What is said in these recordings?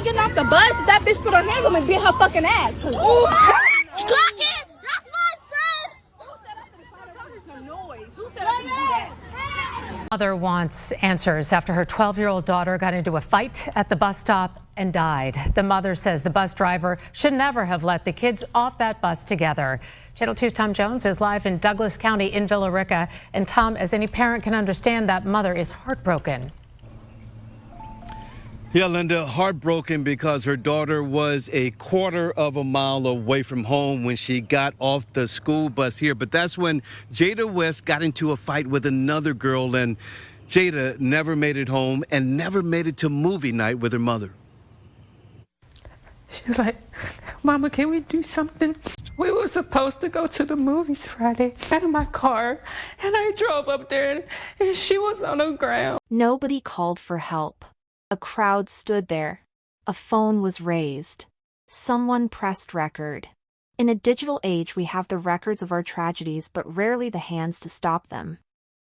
Getting off the bus, that bitch put her hands on me and beat her fucking ass. Clock it! That's my friend! Who said I didn't find noise? Who said I didn't do that? Mother wants answers after her 12-year-old daughter got into a fight at the bus stop and died. The mother says the bus driver should never have let the kids off that bus together. Channel 2's Tom Jones is live in Douglas County in Villa Rica. And Tom, as any parent can understand, that mother is heartbroken. Yeah, Linda, heartbroken because her daughter was a quarter of a mile away from home when she got off the school bus here. But that's when Jada West got into a fight with another girl, and Jada never made it home and never made it to movie night with her mother. She was like, "Mama, can we do something? We were supposed to go to the movies Friday. I had in my car, and I drove up there, and she was on the ground." Nobody called for help. A crowd stood there. A phone was raised. Someone pressed record. In a digital age, we have the records of our tragedies, but rarely the hands to stop them.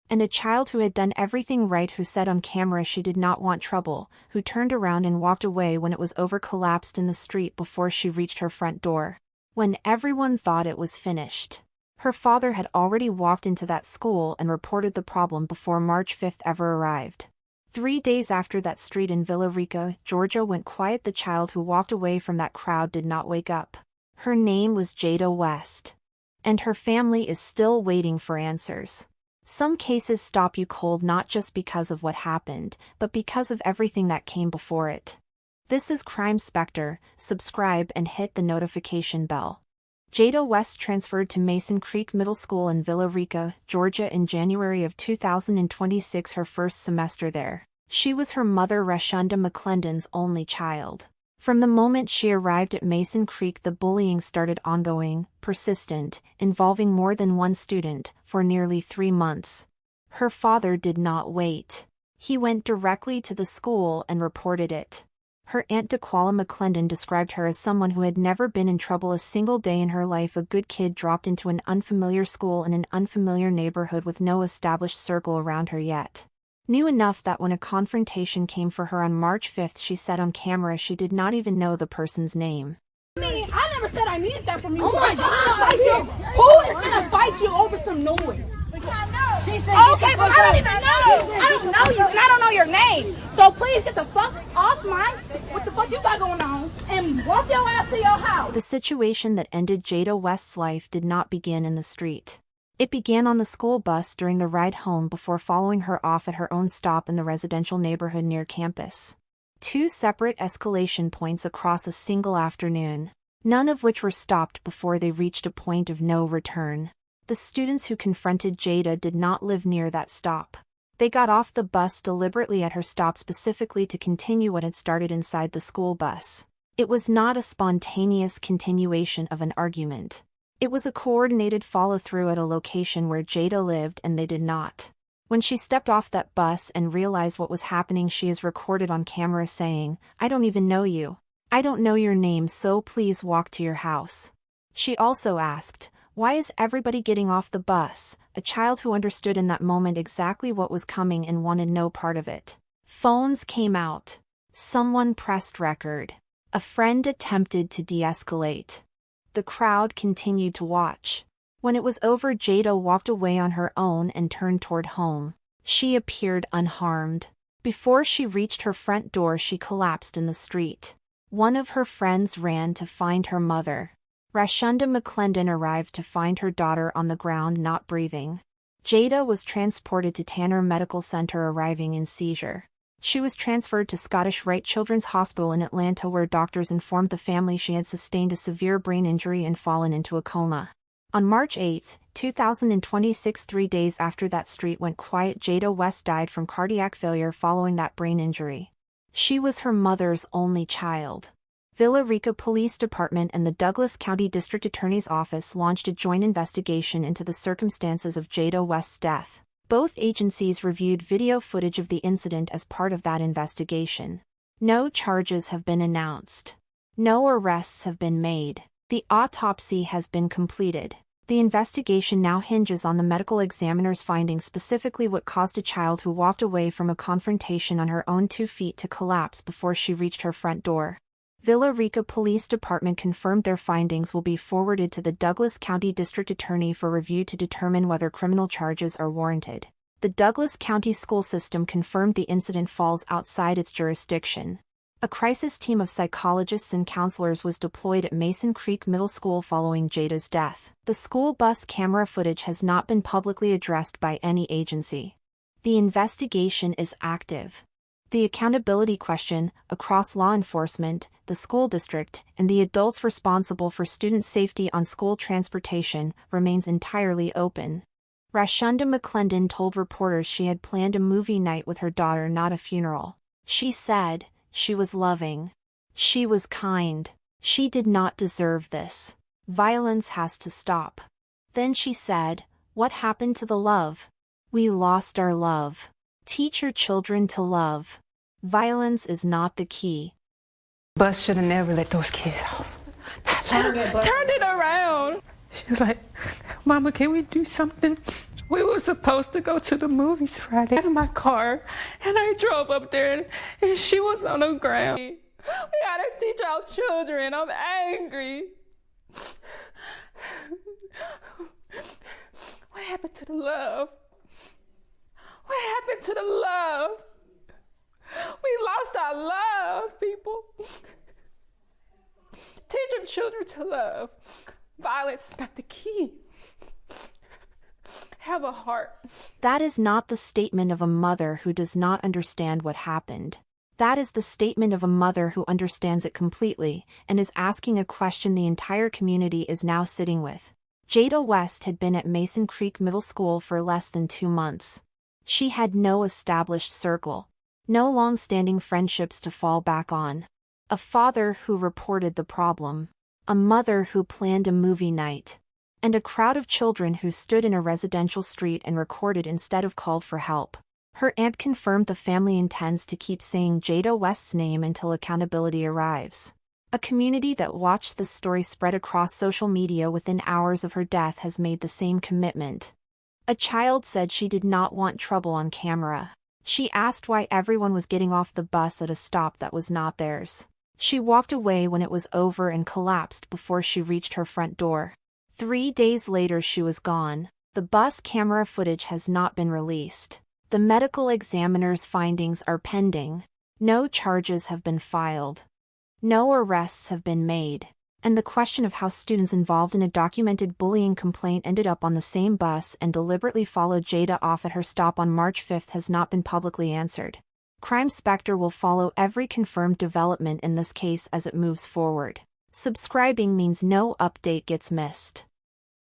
And a child who had done everything right, who said on camera she did not want trouble, who turned around and walked away when it was over, collapsed in the street before she reached her front door. When everyone thought it was finished. Her father had already walked into that school and reported the problem before March 5th ever arrived. 3 days after that street in Villa Rica, Georgia went quiet. The child who walked away from that crowd did not wake up. Her name was Jada West. And her family is still waiting for answers. Some cases stop you cold, not just because of what happened, but because of everything that came before it. This is Crime Spectre. Subscribe and hit the notification bell. Jada West transferred to Mason Creek Middle School in Villa Rica, Georgia in January of 2026, her first semester there. She was her mother Rashonda McClendon's only child. From the moment she arrived at Mason Creek, the bullying started ongoing, persistent, involving more than one student, for nearly 3 months. Her father did not wait. He went directly to the school and reported it. Her aunt DeQuala McClendon described her as someone who had never been in trouble a single day in her life, a good kid dropped into an unfamiliar school in an unfamiliar neighborhood with no established circle around her yet. Knew enough that when a confrontation came for her on March 5th, she said on camera she did not even know the person's name. I never said I needed that from you. Oh my God! Who is gonna fight you over some noise? She said, okay, but I don't even know you. I don't know you, and I don't know your name. So please get the fuck off what the fuck you got going on, and walk your ass to your house. The situation that ended Jada West's life did not begin in the street. It began on the school bus during the ride home before following her off at her own stop in the residential neighborhood near campus. 2 separate escalation points across a single afternoon, none of which were stopped before they reached a point of no return. The students who confronted Jada did not live near that stop. They got off the bus deliberately at her stop specifically to continue what had started inside the school bus. It was not a spontaneous continuation of an argument. It was a coordinated follow-through at a location where Jada lived, and they did not. When she stepped off that bus and realized what was happening, she is recorded on camera saying, "I don't even know you. I don't know your name, so please walk to your house." She also asked, "Why is everybody getting off the bus?" A child who understood in that moment exactly what was coming and wanted no part of it. Phones came out. Someone pressed record. A friend attempted to de-escalate. The crowd continued to watch. When it was over, Jada walked away on her own and turned toward home. She appeared unharmed. Before she reached her front door, she collapsed in the street. One of her friends ran to find her mother. Rashonda McClendon arrived to find her daughter on the ground, not breathing. Jada was transported to Tanner Medical Center, arriving in seizure. She was transferred to Scottish Rite Children's Hospital in Atlanta, where doctors informed the family she had sustained a severe brain injury and fallen into a coma. On March 8, 2026, 3 days after that street went quiet, Jada West died from cardiac failure following that brain injury. She was her mother's only child. Villa Rica Police Department and the Douglas County District Attorney's Office launched a joint investigation into the circumstances of Jada West's death. Both agencies reviewed video footage of the incident as part of that investigation. No charges have been announced. No arrests have been made. The autopsy has been completed. The investigation now hinges on the medical examiner's findings, specifically what caused a child who walked away from a confrontation on her own 2 feet to collapse before she reached her front door. Villa Rica Police Department confirmed their findings will be forwarded to the Douglas County District Attorney for review to determine whether criminal charges are warranted. The Douglas County school system confirmed the incident falls outside its jurisdiction. A crisis team of psychologists and counselors was deployed at Mason Creek Middle School following Jada's death. The school bus camera footage has not been publicly addressed by any agency. The investigation is active. The accountability question, across law enforcement, the school district, and the adults responsible for student safety on school transportation, remains entirely open. Rashonda McClendon told reporters she had planned a movie night with her daughter, not a funeral. She said, "She was loving. She was kind. She did not deserve this. Violence has to stop." Then she said, "What happened to the love? We lost our love. Teach your children to love. Violence is not the key." Bus should have never let those kids off. Turned it around. She was like, "Mama, can we do something?" We were supposed to go to the movies Friday in my car, and I drove up there, and she was on the ground. We gotta teach our children. I'm angry. What happened to the love? What happened to the love? We lost our love, people. Teach your children to love. Violence is not the key. Have a heart. That is not the statement of a mother who does not understand what happened. That is the statement of a mother who understands it completely and is asking a question the entire community is now sitting with. Jada West had been at Mason Creek Middle School for less than 2 months. She had no established circle, no long-standing friendships to fall back on. A father who reported the problem, a mother who planned a movie night, and a crowd of children who stood in a residential street and recorded instead of called for help. Her aunt confirmed the family intends to keep saying Jada West's name until accountability arrives. A community that watched this story spread across social media within hours of her death has made the same commitment. A child said she did not want trouble on camera. She asked why everyone was getting off the bus at a stop that was not theirs. She walked away when it was over and collapsed before she reached her front door. 3 days later she was gone. The bus camera footage has not been released. The medical examiner's findings are pending. No charges have been filed. No arrests have been made. And the question of how students involved in a documented bullying complaint ended up on the same bus and deliberately followed Jada off at her stop on March 5th has not been publicly answered. Crime Spectre will follow every confirmed development in this case as it moves forward. Subscribing means no update gets missed.